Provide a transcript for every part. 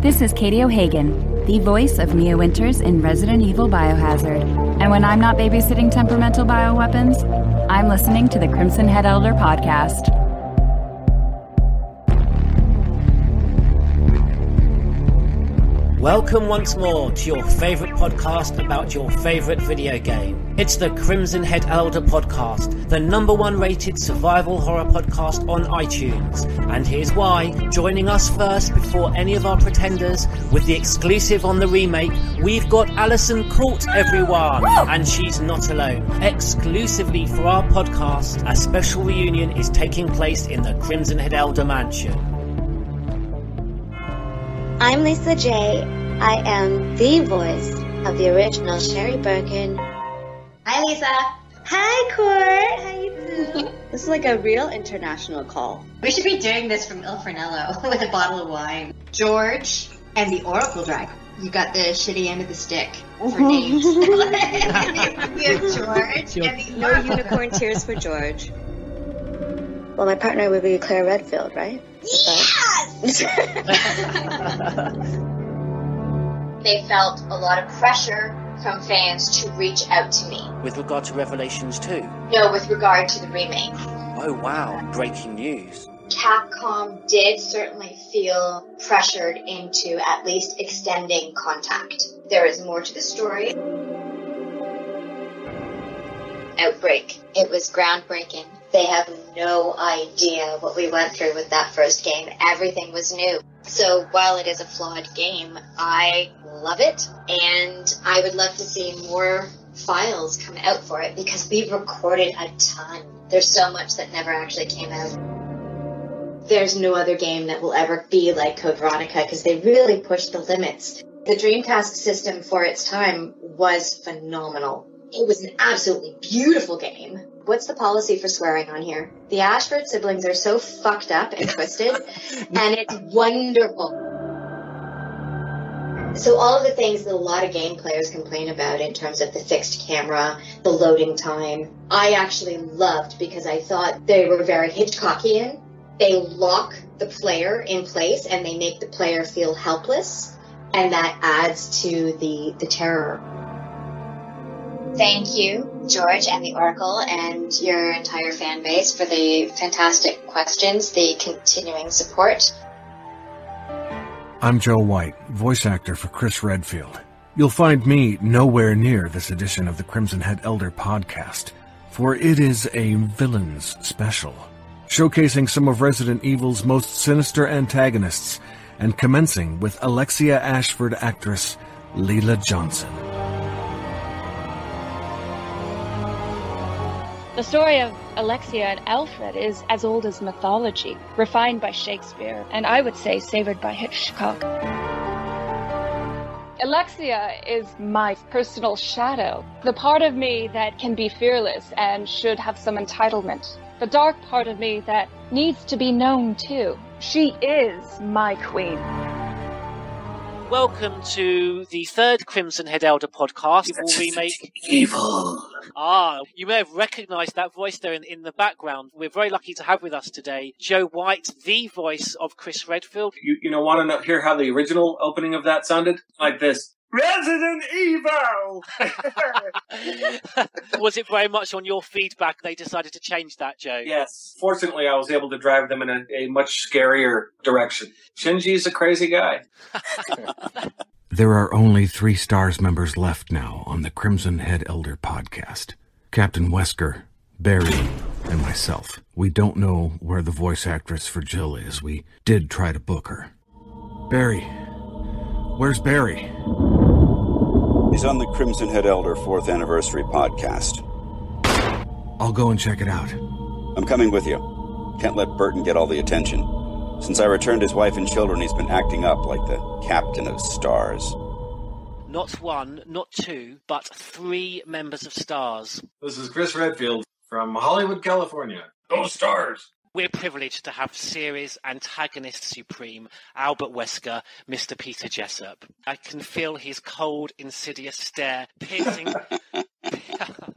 This is Katie O'Hagan, the voice of Mia Winters in Resident Evil Biohazard. And when I'm not babysitting temperamental bioweapons, I'm listening to the Crimson Head Elder podcast. Welcome once more to your favourite podcast about your favourite video game. It's the Crimson Head Elder podcast, the #1 rated survival horror podcast on iTunes. And here's why. Joining us first before any of our pretenders with the exclusive on the remake, we've got Alison Court, everyone. And she's not alone. Exclusively for our podcast, a special reunion is taking place in the Crimson Head Elder mansion. I'm Lisa J. I am the voice of the original Sherry Birkin. Hi, Lisa. Hi, Court. How you doing? This is like a real international call. We should be doing this from Il Fornello with a bottle of wine. George and the Oracle Dragon. You got the shitty end of the stick for names. We have George and the No unicorn tears for George. Well, my partner would be Claire Redfield, right? Yes! They felt a lot of pressure from fans to reach out to me. With regard to Revelations 2? No, with regard to the remake. Oh wow, breaking news. Capcom did certainly feel pressured into at least extending contact. There is more to the story. Outbreak. It was groundbreaking. They have no idea what we went through with that first game. Everything was new. So while it is a flawed game, I love it, and I would love to see more files come out for it because we've recorded a ton. There's so much that never actually came out. There's no other game that will ever be like Code Veronica because they really pushed the limits. The Dreamcast system for its time was phenomenal. It was an absolutely beautiful game. What's the policy for swearing on here? The Ashford siblings are so fucked up and twisted, and it's wonderful. So all of the things that a lot of game players complain about in terms of the fixed camera, the loading time, I actually loved because I thought they were very Hitchcockian. They lock the player in place and they make the player feel helpless, and that adds to the terror. Thank you, George and the Oracle and your entire fan base for the fantastic questions, the continuing support. I'm Joe White, voice actor for Chris Redfield. You'll find me nowhere near this edition of the Crimson Head Elder podcast, for it is a villains special, showcasing some of Resident Evil's most sinister antagonists, and commencing with Alexia Ashford actress Leela Johnson. The story of Alexia and Alfred is as old as mythology, refined by Shakespeare, and I would say savored by Hitchcock. Alexia is my personal shadow, the part of me that can be fearless and should have some entitlement, the dark part of me that needs to be known too. She is my queen. Welcome to the third Crimson Head Elder podcast. Evil remake. Evil. You may have recognised that voice there in the background. We're very lucky to have with us today Joe White, the voice of Chris Redfield. You want to hear how the original opening of that sounded? Like this. Resident Evil! Was it very much on your feedback they decided to change that, Joe? Yes. Fortunately, I was able to drive them in a much scarier direction. Shinji's a crazy guy. There are only 3 STARS members left now on the Crimson Head Elder podcast. Captain Wesker, Barry, and myself. We don't know where the voice actress for Jill is. We did try to book her. Barry. Where's Barry? He's on the Crimson Head Elder 4th Anniversary podcast. I'll go and check it out. I'm coming with you. Can't let Burton get all the attention. Since I returned his wife and children, he's been acting up like the captain of STARS. Not 1, not 2, but 3 members of STARS. This is Chris Redfield from Hollywood, California. Go STARS! We're privileged to have series antagonist supreme, Albert Wesker, Mr. Peter Jessup. I can feel his cold, insidious stare piercing... Oh,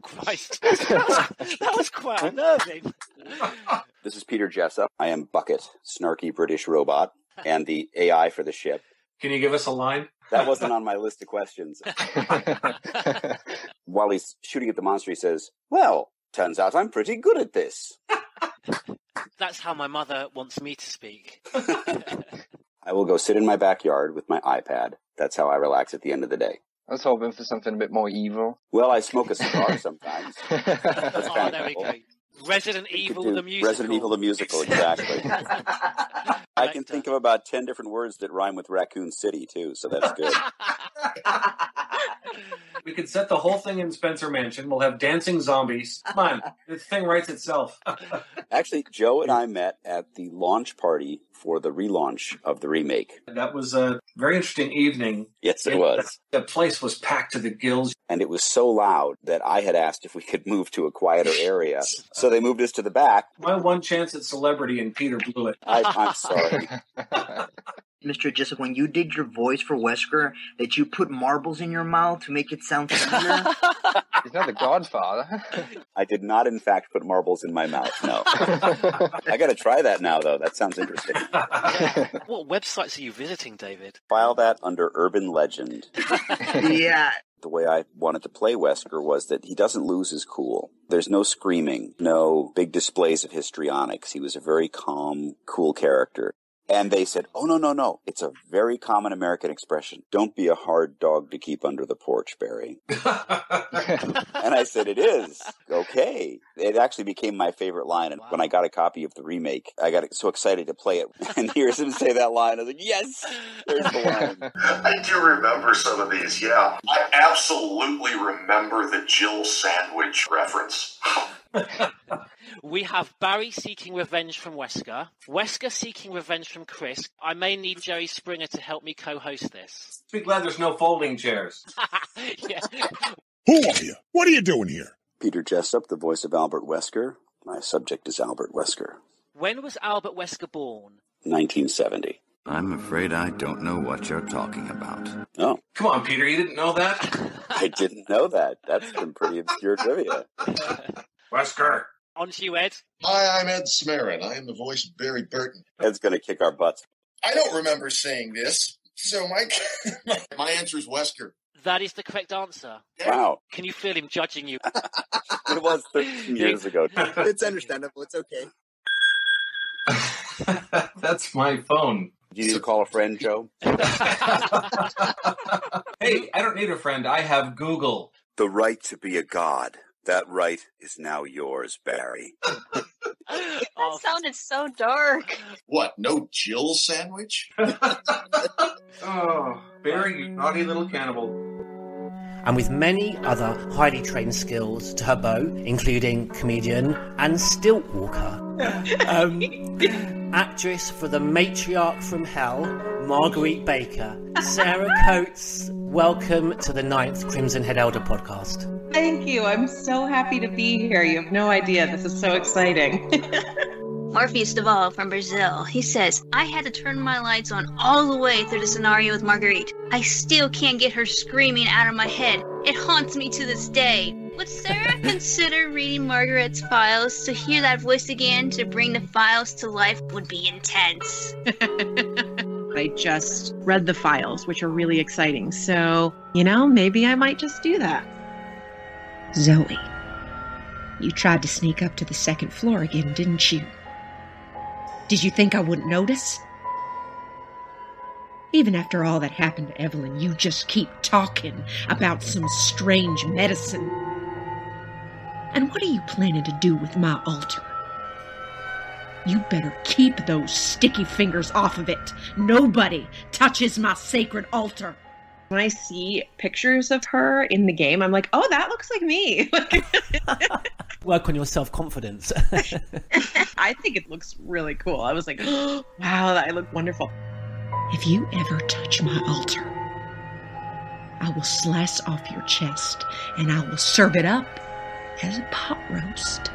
Christ. That was quite unnerving. This is Peter Jessup. I am Bucket, snarky British robot, and the AI for the ship. Can you give us a line? That wasn't on my list of questions. While he's shooting at the monster, he says, "Well, turns out I'm pretty good at this." That's how my mother wants me to speak. I will go sit in my backyard with my iPad. That's how I relax at the end of the day. I was hoping for something a bit more evil. Well, I smoke a cigar sometimes. That's Oh, there we go. Resident Evil the musical. Resident Evil the musical, exactly. I can think of about 10 different words that rhyme with Raccoon City, too, so that's good. We could set the whole thing in Spencer Mansion. We'll have dancing zombies. Come on, this thing writes itself. Actually, Joe and I met at the launch party for the relaunch of the remake. That was a very interesting evening. Yes, it was. The place was packed to the gills. And it was so loud that I had asked if we could move to a quieter area. So they moved us to the back. My one chance at celebrity, and Peter blew it. I'm sorry. Mr. Jessup, when you did your voice for Wesker, that you put marbles in your mouth to make it sound sweeter? He's not the Godfather. I did not, in fact, put marbles in my mouth, no. I got to try that now, though. That sounds interesting. What websites are you visiting, David? File that under urban legend. Yeah. The way I wanted to play Wesker was that he doesn't lose his cool. There's no screaming, no big displays of histrionics. He was a very calm, cool character. And they said, "Oh, no. It's a very common American expression. Don't be a hard dog to keep under the porch, Barry." And I said, "It is. Okay." It actually became my favorite line. And when I got a copy of the remake, I got so excited to play it. And here's him say that line. I was like, yes, there's the line. I do remember some of these, yeah. I absolutely remember the Jill sandwich reference. We have Barry seeking revenge from Wesker, Wesker seeking revenge from Chris. I may need Jerry Springer to help me co-host this. Be glad there's no folding chairs. Yeah. Who are you? What are you doing here? Peter Jessup, the voice of Albert Wesker. My subject is Albert Wesker. When was Albert Wesker born? 1970. I'm afraid I don't know what you're talking about. Oh. Come on, Peter, you didn't know that? I didn't know that. That's some pretty obscure trivia. Wesker. On to you, Ed. Hi, I'm Ed Smarin. I am the voice of Barry Burton. Ed's going to kick our butts. I don't remember saying this, so my answer is Wesker. That is the correct answer. Wow. Can you feel him judging you? It was 13 years ago. It's understandable. It's okay. That's my phone. Do you need to call a friend, Joe? Hey, I don't need a friend. I have Google. The right to be a god. That right is now yours, Barry. That sounded so dark. What, no Jill sandwich? Oh, Barry, you naughty little cannibal. And with many other highly trained skills to her bow, including comedian and stilt walker. Actress for The Matriarch from Hell, Marguerite Baker. Sarah Coates, welcome to the 9th Crimson Head Elder podcast. Thank you. I'm so happy to be here. You have no idea. This is so exciting. Morpheus Duvall from Brazil. He says, I had to turn my lights on all the way through the scenario with Marguerite. I still can't get her screaming out of my head. It haunts me to this day. Would Sarah consider reading Margaret's files? To hear that voice again, to bring the files to life would be intense. I just read the files, which are really exciting. So, maybe I might just do that. Zoe, you tried to sneak up to the second floor again, didn't you? Did you think I wouldn't notice? Even after all that happened to Evelyn, you just keep talking about some strange medicine. And what are you planning to do with my altar? You better keep those sticky fingers off of it. Nobody touches my sacred altar. When I see pictures of her in the game, I'm like, oh, that looks like me. Work on your self-confidence. I think it looks really cool. I was like, oh, wow, I look wonderful. If you ever touch my altar, I will slice off your chest and I will serve it up as a pot roast.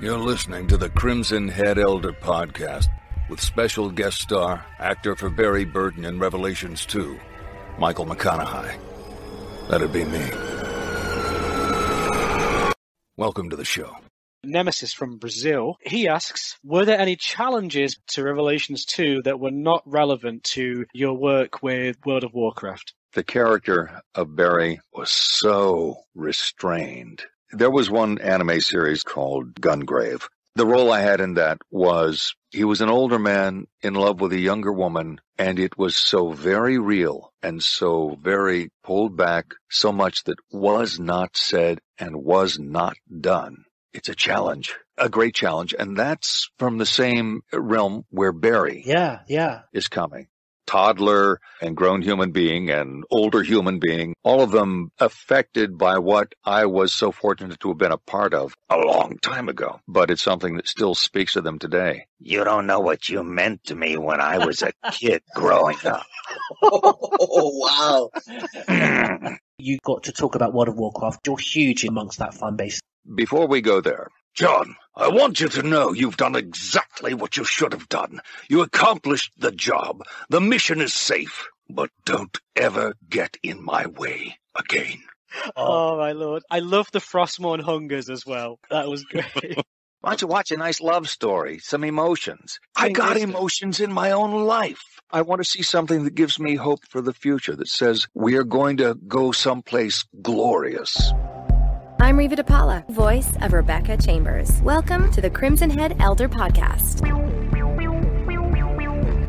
You're listening to the Crimson Head Elder podcast with special guest star, actor for Barry Burton in Revelations 2, Michael McConahy. That'd be me. Welcome to the show. Nemesis from Brazil. He asks, were there any challenges to Revelations 2 that were not relevant to your work with World of Warcraft? The character of Barry was so restrained. There was one anime series called Gungrave. The role I had in that was he was an older man in love with a younger woman, and it was so very real and so very pulled back, so much that was not said and was not done. It's a challenge, a great challenge, and that's from the same realm where Barry is coming. Toddler and grown human being and older human being, all of them affected by what I was so fortunate to have been a part of a long time ago. But it's something that still speaks to them today. You don't know what you meant to me when I was a kid growing up. Oh, wow. You got to talk about World of Warcraft. You're huge amongst that fan base. Before we go there, John, I want you to know you've done exactly what you should have done. You accomplished the job. The mission is safe, but don't ever get in my way again. Oh, my lord. I love the Frostmourne Hungers as well. That was great. Why don't you watch a nice love story, some emotions? I got emotions in my own life. I want to see something that gives me hope for the future, that says we are going to go someplace glorious. I'm Reva DePaula, voice of Rebecca Chambers. Welcome to the Crimson Head Elder Podcast.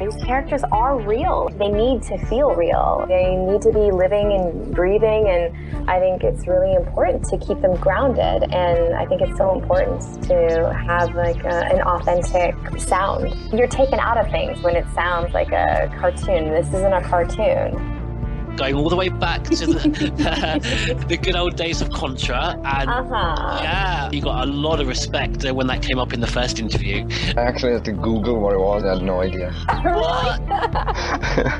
These characters are real. They need to feel real. They need to be living and breathing, and I think it's really important to keep them grounded, and I think it's so important to have like an authentic sound. You're taken out of things when it sounds like a cartoon. This isn't a cartoon. Going all the way back to the good old days of Contra, and yeah, you got a lot of respect when that came up in the first interview. I actually had to Google what it was. I had no idea. What?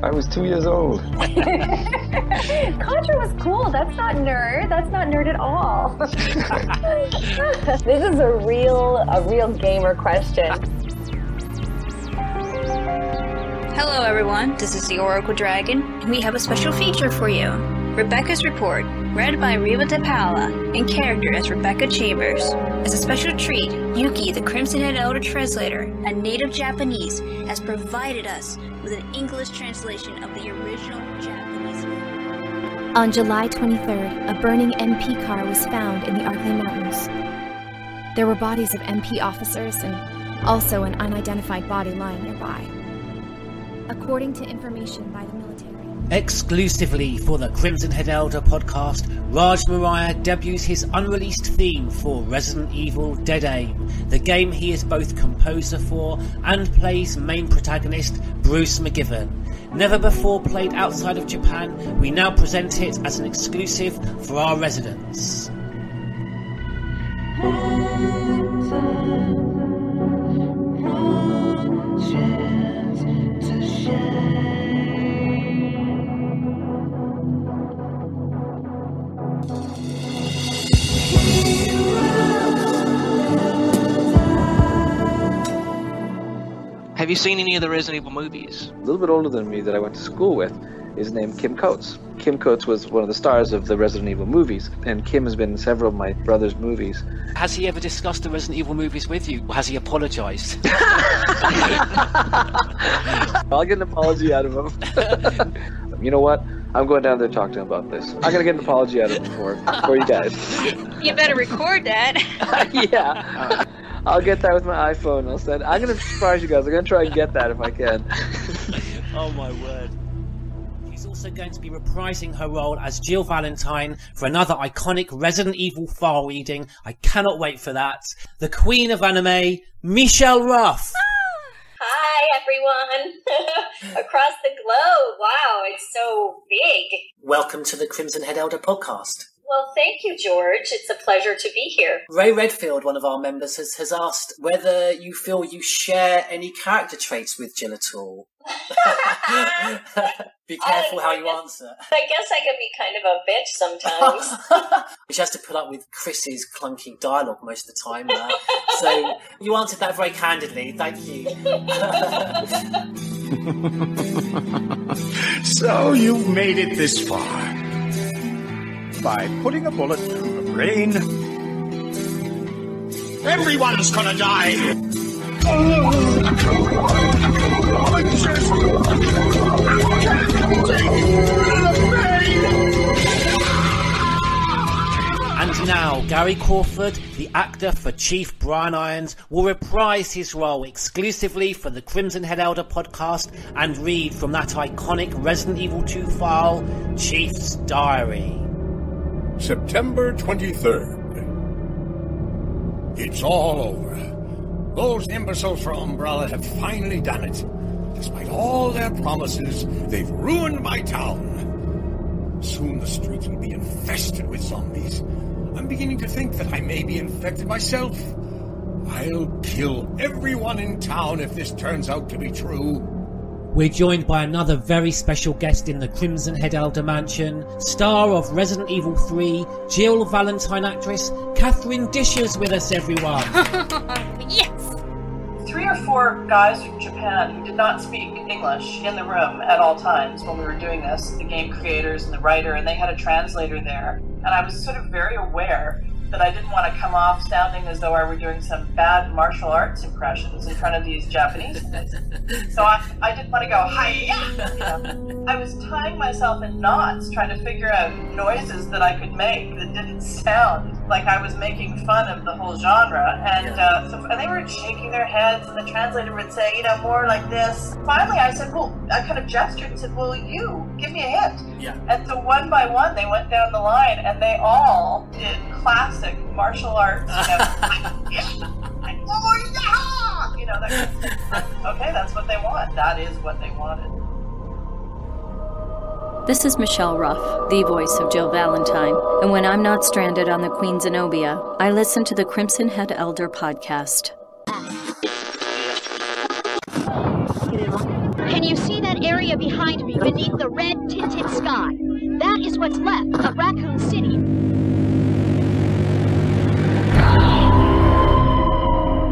I was 2 years old. Contra was cool. That's not nerd. That's not nerd at all. This is a real gamer question. Hello everyone, this is the Oracle Dragon, and we have a special feature for you. Rebecca's Report, read by Reva DePaula, in character as Rebecca Chambers. As a special treat, Yuki, the Crimson Head Elder Translator, a native Japanese, has provided us with an English translation of the original Japanese. On July 23rd, a burning MP car was found in the Arklay Mountains. There were bodies of MP officers and also an unidentified body lying nearby. According to information by the military. Exclusively for the Crimson Head Elder podcast, Raj Mariah debuts his unreleased theme for Resident Evil Dead Aim, the game he is both composer for and plays main protagonist Bruce McGivern. Never before played outside of Japan, we now present it as an exclusive for our residents. Have you seen any of the Resident Evil movies? A little bit older than me that I went to school with is named Kim Coates. Kim Coates was one of the stars of the Resident Evil movies, and Kim has been in several of my brother's movies. Has he ever discussed the Resident Evil movies with you? Or has he apologised? I'll get an apology out of him. You know what? I'm going down there to talk to him about this. I'm going to get an apology out of him for you guys. You better record that. Yeah. I'll get that with my iPhone. I'm going to surprise you guys. I'm going to try and get that if I can. Oh my word. She's also going to be reprising her role as Jill Valentine for another iconic Resident Evil file reading. I cannot wait for that. The queen of anime, Michelle Ruff. Hi, everyone. Across the globe. Wow, it's so big. Welcome to the Crimson Head Elder podcast. Well, thank you, George. It's a pleasure to be here. Ray Redfield, one of our members, has asked whether you feel you share any character traits with Jill at all. Be careful how you answer. I guess I can be kind of a bitch sometimes. She has to put up with Chris's clunky dialogue most of the time. So you answered that very candidly. Thank you. So you've made it this far. By putting a bullet through the brain Everyone's gonna die! And now, Gary Crawford, the actor for Chief Brian Irons, will reprise his role exclusively for the Crimson Head Elder podcast and read from that iconic Resident Evil 2 file, Chief's Diary. September 23rd. It's all over. Those imbeciles from Umbrella have finally done it. Despite all their promises, they've ruined my town. Soon the streets will be infested with zombies. I'm beginning to think that I may be infected myself. I'll kill everyone in town if this turns out to be true. We're joined by another very special guest in the Crimson Head Elder Mansion, star of Resident Evil 3, Jill Valentine actress, Catherine Disher's with us, everyone. Yes! 3 or 4 guys from Japan who did not speak English in the room at all times when we were doing this, the game creators and the writer, and they had a translator there. And I was sort of very aware that I didn't want to come off sounding as though I were doing some bad martial arts impressions in front of these Japanese kids. So I didn't want to go, hi-ya! You know, I was tying myself in knots trying to figure out noises that I could make that didn't sound like I was making fun of the whole genre. And, and they were shaking their heads, and the translator would say, you know, more like this. Finally, I said, well, I kind of gestured and said, well, you, give me a hint. Yeah. And so one by one, they went down the line, and they all did classic martial arts, you know, you know, okay, that's what they want. That is what they wanted. This is Michelle Ruff, the voice of Jill Valentine, and when I'm not stranded on the Queen Zenobia, I listen to the Crimson Head Elder podcast. Can you see that area behind me beneath the red tinted sky? That is what's left of Raccoon City.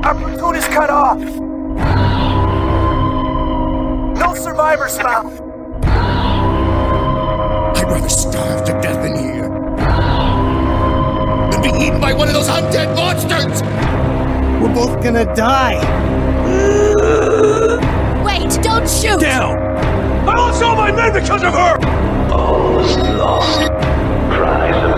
Our platoon is cut off! No survivors found! I'd rather starve to death in here than be eaten by one of those undead monsters! We're both gonna die! Wait, don't shoot! Down! I lost all my men because of her! All is lost. Cries of